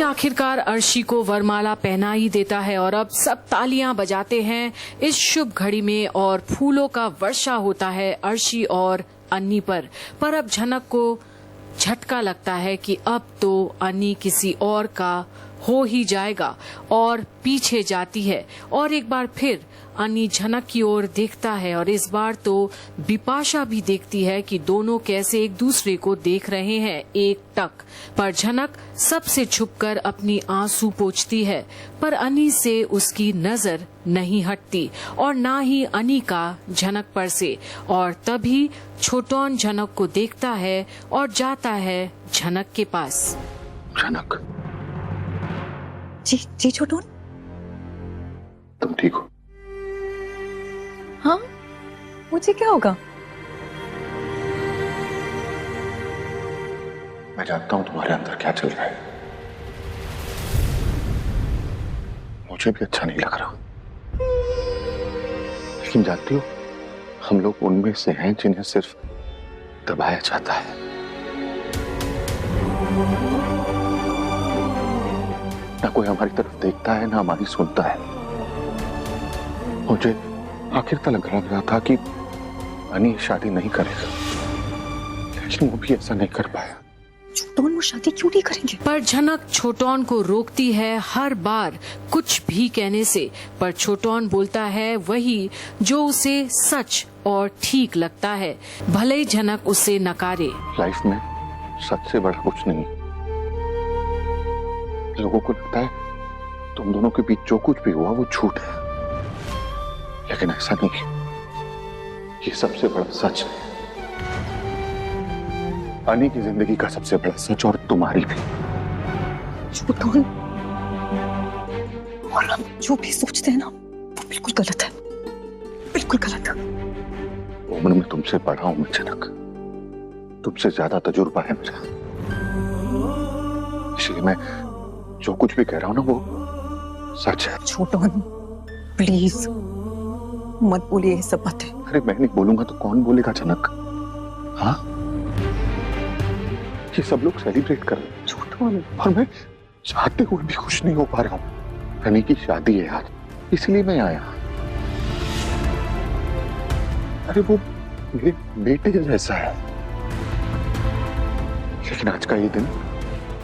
आखिरकार अर्शी को वरमाला पहना ही देता है और अब सब तालियां बजाते हैं इस शुभ घड़ी में और फूलों का वर्षा होता है अर्शी और अन्नी पर अब झनक को झटका लगता है कि अब तो अन्नी किसी और का हो ही जाएगा और पीछे जाती है और एक बार फिर अन्नी झनक की ओर देखता है और इस बार तो बिपाशा भी देखती है कि दोनों कैसे एक दूसरे को देख रहे हैं एक टक। पर झनक सबसे छुपकर अपनी आंसू पोंछती है पर अन्नी से उसकी नजर नहीं हटती और ना ही अन्नी का झनक पर से। और तभी छोटौन झनक को देखता है और जाता है झनक के पास। झनक जी छोटून, तुम ठीक हो? हाँ, मुझे क्या होगा? मैं जानता हूं तुम्हारे अंदर क्या चल रहा है। मुझे भी अच्छा नहीं लग रहा, लेकिन जानती हो हम लोग उनमें से हैं जिन्हें सिर्फ दबाया जाता है। ना कोई हमारी तरफ देखता है ना हमारी सुनता है। मुझे आखिर तक लग रहा था कि अन्नी शादी नहीं करेगा, लेकिन वो भी ऐसा नहीं कर पाया। छोटौन वो शादी क्यों नहीं करेंगे? पर झनक छोटौन को रोकती है हर बार कुछ भी कहने से। पर छोटौन बोलता है वही जो उसे सच और ठीक लगता है, भले ही झनक उसे नकारे। लाइफ में सच से बड़ा कुछ नहीं। लोगों को लगता है तुम दोनों के बीच जो कुछ भी हुआ वो झूठ है, लेकिन ऐसा नहीं। ये सबसे बड़ा सच है, अन्नी की जिंदगी का सबसे बड़ा सच और तुम्हारी भी। छोटौन, और हम जो भी सोचते हैं ना वो बिल्कुल गलत है, बिल्कुल गलत है। उम्र में तुमसे बड़ा हूं मैं झनक, तुमसे ज्यादा तजुर्बा है मेरा, इसलिए मैं जो कुछ भी कह रहा हूं ना वो सच है। छोटौन प्लीज मत बोलिए ये सब बातें। अरे मैं नहीं बोलूंगा तो कौन बोलेगा झनक? हाँ, ये सब लोग सेलिब्रेट कर रहे हैं छोटौन, और मैं चाहते हुए भी खुश नहीं हो पा रहा हूँ। अन्नी की शादी है आज, इसलिए मैं आया। अरे वो मेरे बेटे जैसा है, लेकिन आज का ये दिन।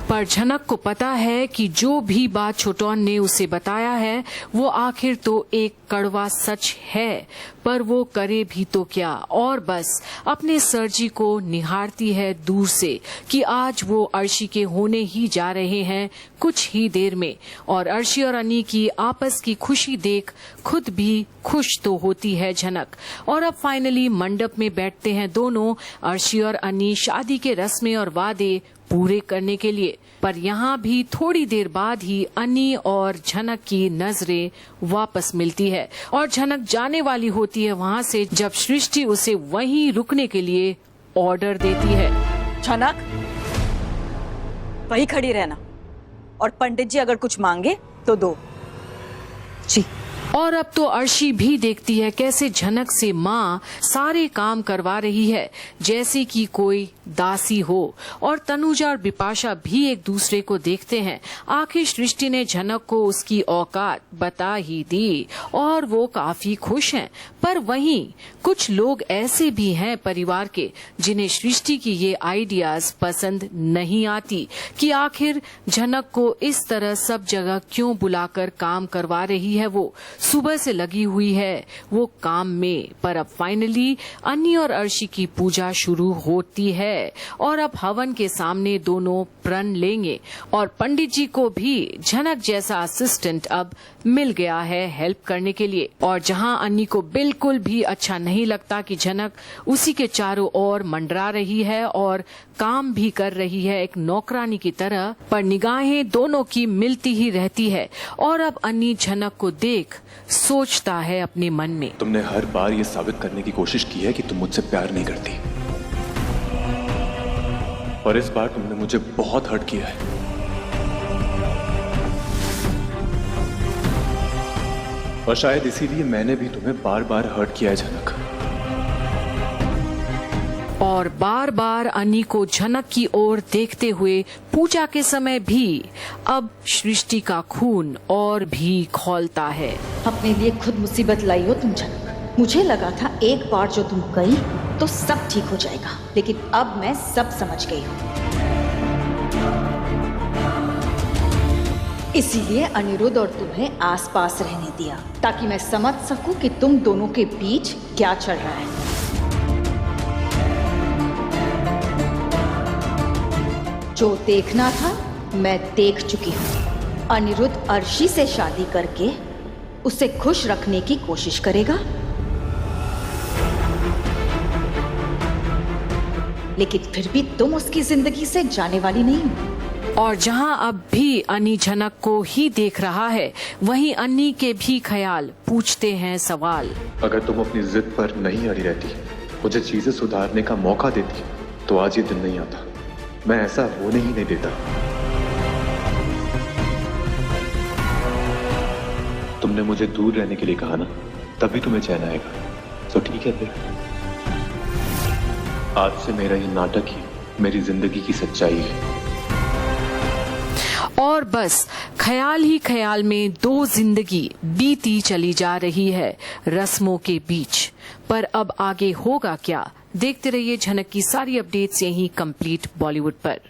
पर झनक को पता है कि जो भी बात छोटौन ने उसे बताया है वो आखिर तो एक कड़वा सच है, पर वो करे भी तो क्या। और बस अपने सरजी को निहारती है दूर से कि आज वो अर्शी के होने ही जा रहे हैं कुछ ही देर में। और अर्शी और अन्नी की आपस की खुशी देख खुद भी खुश तो होती है झनक। और अब फाइनली मंडप में बैठते हैं दोनों, अर्शी और अन्नी, शादी के रस्में और वादे पूरे करने के लिए। पर यहाँ भी थोड़ी देर बाद ही अन्नी और झनक की नजरें वापस मिलती है और झनक जाने वाली होती है वहाँ से जब सृष्टि उसे वहीं रुकने के लिए ऑर्डर देती है। झनक, वहीं खड़ी रहना और पंडित जी अगर कुछ मांगे तो दो। जी। और अब तो अर्शी भी देखती है कैसे झनक से माँ सारे काम करवा रही है जैसे कि कोई दासी हो। और तनुजा और बिपाशा भी एक दूसरे को देखते हैं। आखिर सृष्टि ने झनक को उसकी औकात बता ही दी और वो काफी खुश हैं। पर वहीं कुछ लोग ऐसे भी हैं परिवार के जिन्हें सृष्टि की ये आइडियाज पसंद नहीं आती कि आखिर झनक को इस तरह सब जगह क्यों बुलाकर काम करवा रही है। वो सुबह से लगी हुई है वो काम में। पर अब फाइनली अन्नी और अर्शी की पूजा शुरू होती है और अब हवन के सामने दोनों प्रण लेंगे और पंडित जी को भी झनक जैसा असिस्टेंट अब मिल गया है हेल्प करने के लिए। और जहां अन्नी को बिल्कुल भी अच्छा नहीं लगता कि झनक उसी के चारों ओर मंडरा रही है और काम भी कर रही है एक नौकरानी की तरह, पर निगाहें दोनों की मिलती ही रहती है। और अब अन्नी झनक को देख सोचता है अपने मन में, तुमने हर बार ये साबित करने की कोशिश की है कि तुम मुझसे प्यार नहीं करती, और इस बार तुमने मुझे बहुत हर्ट किया है। और शायद इसीलिए मैंने भी तुम्हें बार बार हर्ट किया है झनक। और बार बार अन्नी को झनक की ओर देखते हुए पूजा के समय भी अब सृष्टि का खून और भी खौलता है। अपने लिए खुद मुसीबत लाई हो तुम झनक। मुझे लगा था एक बार जो तुम गई तो सब ठीक हो जाएगा, लेकिन अब मैं सब समझ गई हूँ। इसीलिए अनिरुद्ध और तुम्हें आसपास रहने दिया, ताकि मैं समझ सकूं कि तुम दोनों के बीच क्या चल रहा है। जो देखना था मैं देख चुकी हूँ। अनिरुद्ध अर्शी से शादी करके उसे खुश रखने की कोशिश करेगा, लेकिन फिर भी तुम उसकी जिंदगी से जाने वाली नहीं हो। और जहां अब भी अन्नी झनक को ही देख रहा है, वहीं अन्नी के भी ख्याल पूछते हैं सवाल। अगर तुम अपनी जिद पर नहीं अड़ी रहती, मुझे चीजें सुधारने का मौका देती, तो आज ये दिन नहीं आता। मैं ऐसा होने ही नहीं देता। तुमने मुझे दूर रहने के लिए कहा ना, तभी तुम्हें चैन आएगा। तो ठीक है फिर, आज से मेरा ये नाटक ही मेरी जिंदगी की सच्चाई है। और बस ख्याल ही ख्याल में दो जिंदगी बीती चली जा रही है रस्मों के बीच। पर अब आगे होगा क्या, देखते रहिए झनक की सारी अपडेट्स यहीं कंप्लीट बॉलीवुड पर।